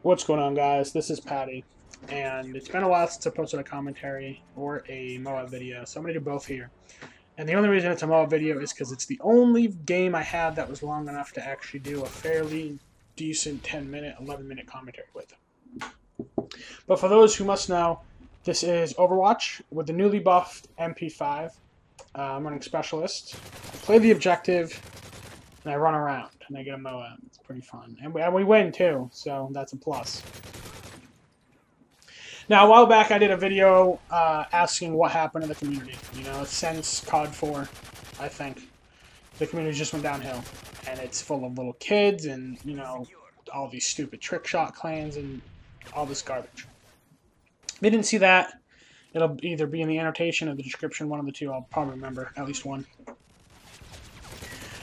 What's going on, guys? This is Patty, and it's been a while since I posted a commentary or a MOA video, so I'm going to do both here. And the only reason it's a MOA video is because it's the only game I had that was long enough to actually do a fairly decent 10-minute, 11-minute commentary with. But for those who must know, this is Overwatch with the newly buffed MP5. I'm running Specialist. I play the objective, and I run around, and I get a MOA. It's pretty fun. And we win, too, so that's a plus. Now, a while back, I did a video asking what happened to the community. You know, since COD 4, I think, the community just went downhill. And it's full of little kids and, you know, all these stupid trick shot clans and all this garbage. If you didn't see that, it'll either be in the annotation or the description, one of the two. I'll probably remember at least one.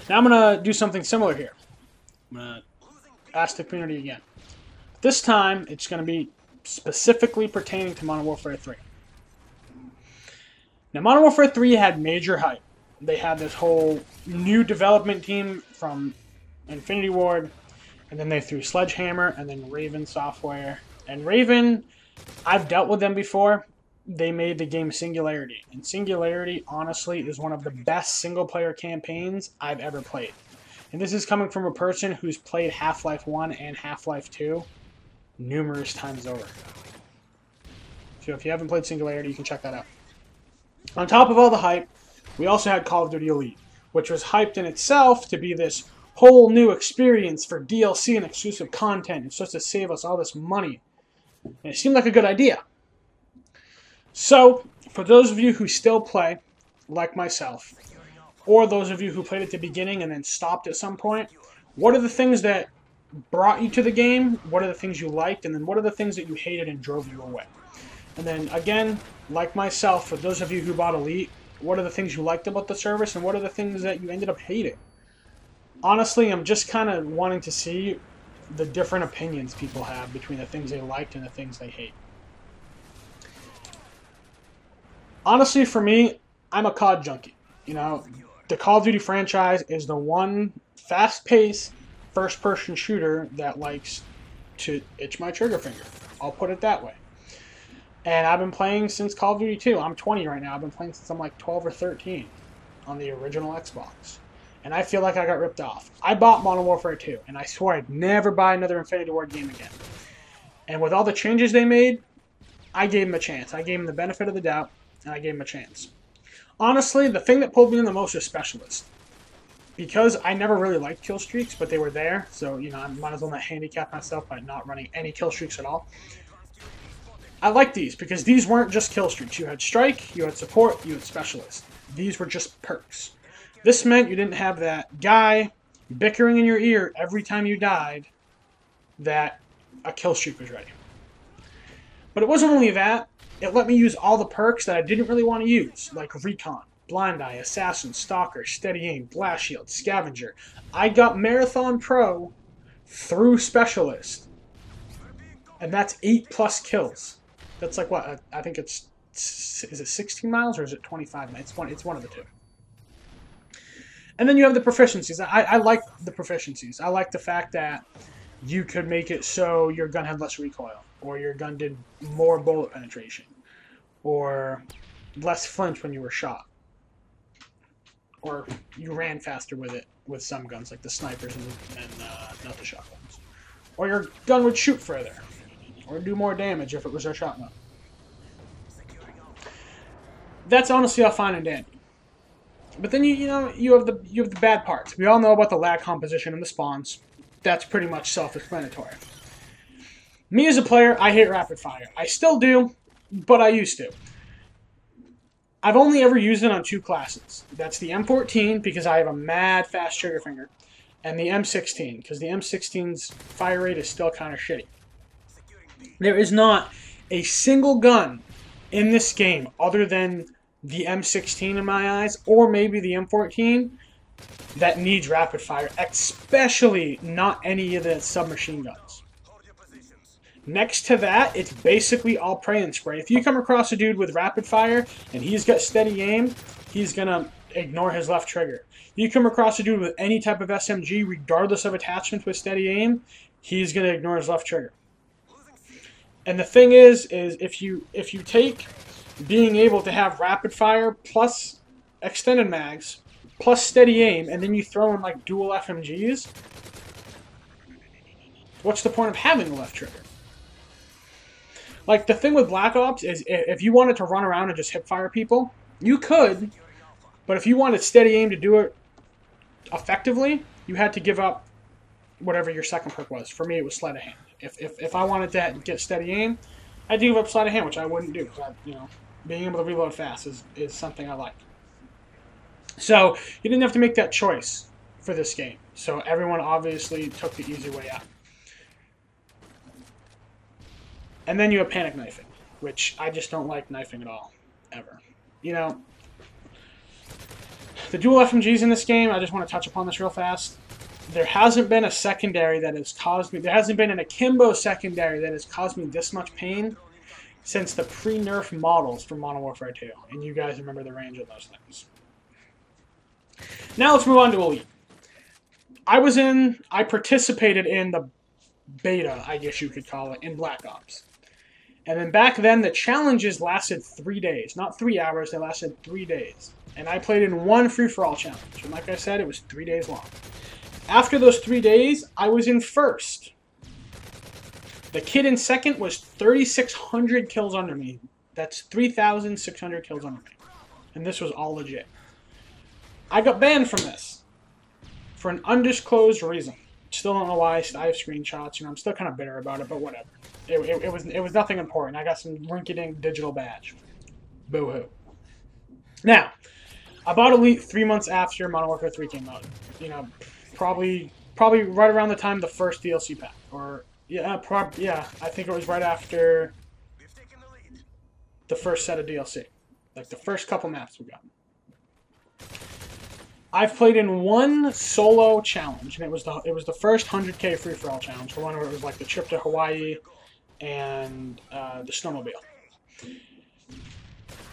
Now I'm going to do something similar here. I'm going to ask the community again. This time, it's going to be specifically pertaining to Modern Warfare 3. Now, Modern Warfare 3 had major hype. They had this whole new development team from Infinity Ward, and then they threw Sledgehammer, and then Raven Software. And Raven, I've dealt with them before. They made the game Singularity. And Singularity, honestly, is one of the best single-player campaigns I've ever played. And this is coming from a person who's played Half-Life 1 and Half-Life 2 numerous times over. So if you haven't played Singularity, you can check that out. On top of all the hype, we also had Call of Duty Elite, which was hyped in itself to be this whole new experience for DLC and exclusive content. It's supposed to save us all this money. And it seemed like a good idea. So, for those of you who still play, like myself, or those of you who played at the beginning and then stopped at some point, what are the things that brought you to the game? What are the things you liked? And then what are the things that you hated and drove you away? And then, again, like myself, for those of you who bought Elite, what are the things you liked about the service? And what are the things that you ended up hating? Honestly, I'm just kind of wanting to see the different opinions people have between the things they liked and the things they hate. Honestly, for me, I'm a COD junkie. You know, the Call of Duty franchise is the one fast-paced, first-person shooter that likes to itch my trigger finger. I'll put it that way. And I've been playing since Call of Duty 2. I'm 20 right now. I've been playing since I'm like 12 or 13 on the original Xbox. And I feel like I got ripped off. I bought Modern Warfare 2, and I swore I'd never buy another Infinity Ward game again. And with all the changes they made, I gave them a chance. I gave them the benefit of the doubt, and I gave him a chance. Honestly, the thing that pulled me in the most is Specialist. Because I never really liked kill streaks, but they were there, so, you know, I might as well not handicap myself by not running any kill streaks at all. I like these, because these weren't just kill streaks. You had Strike, you had Support, you had Specialist. These were just perks. This meant you didn't have that guy bickering in your ear every time you died that a kill streak was ready. But it wasn't only that. It let me use all the perks that I didn't really want to use, like Recon, Blind Eye, Assassin, Stalker, Steady Aim, Blast Shield, Scavenger. I got Marathon Pro through Specialist, and that's 8+ kills. That's like what? I think it's, is it 16 miles or is it 25 miles? It's one of the two. And then you have the proficiencies. I like the proficiencies. I like the fact that you could make it so your gun had less recoil, or your gun did more bullet penetration, or less flinch when you were shot, or you ran faster with it with some guns, like the snipers and not the shotguns, or your gun would shoot further, or do more damage if it was a shotgun. That's honestly all fine and dandy. But then you have the bad parts. We all know about the lag composition and the spawns. That's pretty much self-explanatory. Me as a player, I hate rapid fire. I still do, but I used to. I've only ever used it on 2 classes. That's the M14, because I have a mad fast trigger finger, and the M16, because the M16's fire rate is still kind of shitty. There is not a single gun in this game other than the M16 in my eyes, or maybe the M14, that needs rapid fire, especially not any of the submachine guns. Next to that, it's basically all pray and spray. If you come across a dude with rapid fire and he's got steady aim, he's going to ignore his left trigger. You come across a dude with any type of SMG, regardless of attachment with steady aim, he's going to ignore his left trigger. And the thing is if you take being able to have rapid fire plus extended mags plus steady aim, and then you throw in like dual FMGs, what's the point of having a left trigger? Like, the thing with Black Ops is if you wanted to run around and just hip fire people, you could, but if you wanted steady aim to do it effectively, you had to give up whatever your second perk was. For me, it was sleight of hand. If I wanted to get steady aim, I'd give up sleight of hand, which I wouldn't do. You know, being able to reload fast is something I like. So you didn't have to make that choice for this game. So everyone obviously took the easy way out. And then you have panic knifing, which I just don't like knifing at all, ever. You know, the dual FMGs in this game, I just want to touch upon this real fast. There hasn't been a secondary that has caused me, there hasn't been an akimbo secondary that has caused me this much pain since the pre-nerf models from Modern Warfare 2. And you guys remember the range of those things. Now let's move on to Elite. I participated in the beta, I guess you could call it, in Black Ops. And then back then, the challenges lasted 3 days. Not 3 hours, they lasted 3 days. And I played in one free-for-all challenge. And like I said, it was 3 days long. After those 3 days, I was in first. The kid in second was 3,600 kills under me. That's 3,600 kills under me. And this was all legit. I got banned from this for an undisclosed reason. Still don't know why. I have screenshots. You know, I'm still kind of bitter about it, but whatever. It was nothing important. I got some rinky-dink digital badge. Boo-hoo. Now, I bought Elite 3 months after Modern Warfare 3 came out. You know, probably right around the time the first DLC pack, or yeah, I think it was right after the first set of DLC, like the first couple maps we got. I've played in one solo challenge, and it was the first 100K free-for-all challenge, the one where it was like the trip to Hawaii and the snowmobile.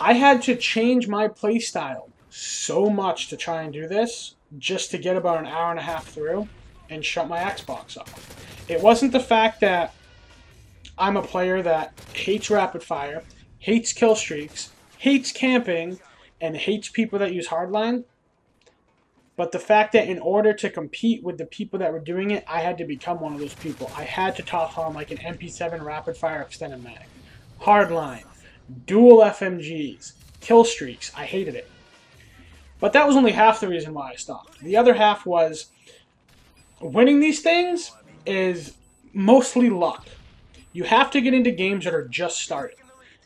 I had to change my playstyle so much to try and do this, just to get about an hour and a half through and shut my Xbox off. It wasn't the fact that I'm a player that hates rapid fire, hates kill streaks, hates camping, and hates people that use hardline. But the fact that in order to compete with the people that were doing it, I had to become one of those people. I had to toss on like an MP7 rapid fire extended mag, hardline, dual FMGs, kill streaks. I hated it. But that was only half the reason why I stopped. The other half was winning these things is mostly luck. You have to get into games that are just starting.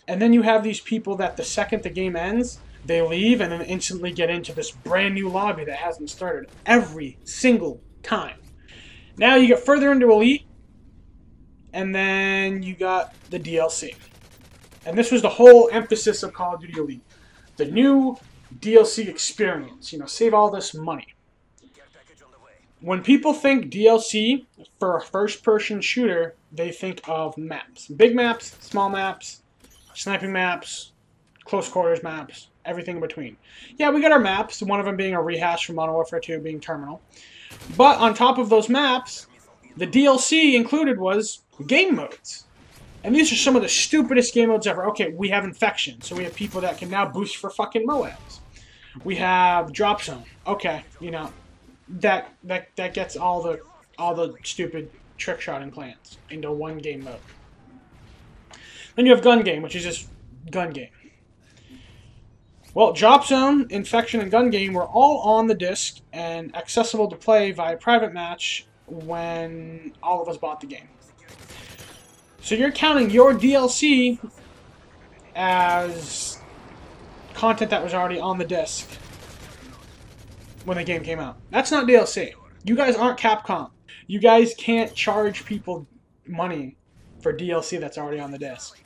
And then you have these people that the second the game ends, they leave and then instantly get into this brand new lobby that hasn't started every single time. Now you get further into Elite, and then you got the DLC. And this was the whole emphasis of Call of Duty Elite. The new DLC experience. You know, save all this money. When people think DLC for a first-person shooter, they think of maps. Big maps, small maps, sniping maps, close quarters maps, everything in between. Yeah, we got our maps, one of them being a rehash from Modern Warfare 2 being Terminal. But on top of those maps, the DLC included was game modes. And these are some of the stupidest game modes ever. Okay, we have Infection, so we have people that can now boost for fucking Moabs. We have Drop Zone. Okay, you know, that gets all the stupid trick shotting plans into one game mode. Then you have Gun Game, which is just gun game. Well, Drop Zone, Infection, and Gun Game were all on the disc and accessible to play via private match when all of us bought the game. So you're counting your DLC as content that was already on the disc when the game came out. That's not DLC. You guys aren't Capcom. You guys can't charge people money for DLC that's already on the disc.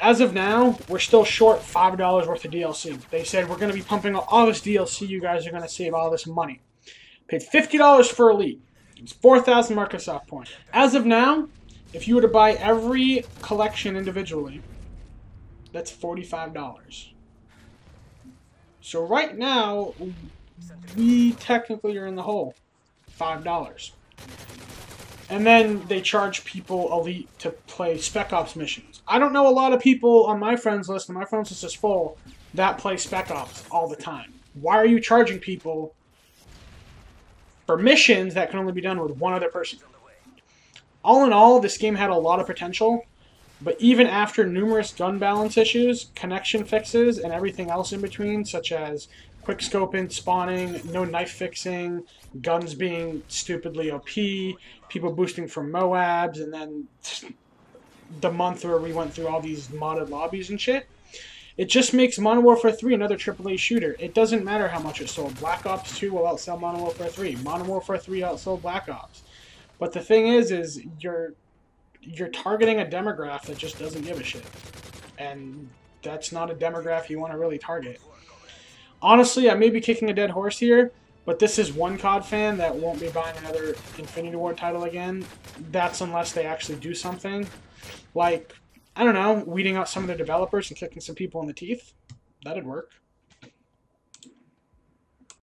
As of now, we're still short $5 worth of DLC. They said we're going to be pumping out all this DLC. You guys are going to save all this money. Paid $50 for Elite. It's 4,000 Microsoft points. As of now, if you were to buy every collection individually, that's $45. So right now, we technically are in the hole. $5. And then they charge people elite to play Spec Ops missions. I don't know a lot of people on my friends list, and my friends list is full, that play Spec Ops all the time. Why are you charging people for missions that can only be done with one other person? All in all, this game had a lot of potential, but even after numerous gun balance issues, connection fixes, and everything else in between, such as quick scoping, spawning, no knife fixing, guns being stupidly OP, people boosting from Moabs, and then the month where we went through all these modded lobbies and shit, it just makes Modern Warfare 3 another AAA shooter. It doesn't matter how much it sold. Black Ops 2 will outsell Modern Warfare 3. Modern Warfare 3 outsold Black Ops. But the thing is you're targeting a demographic that just doesn't give a shit. And that's not a demographic you want to really target. Honestly, I may be kicking a dead horse here, but this is one COD fan that won't be buying another Infinity Ward title again. That's unless they actually do something. Like, I don't know, weeding out some of the developers and kicking some people in the teeth. That'd work.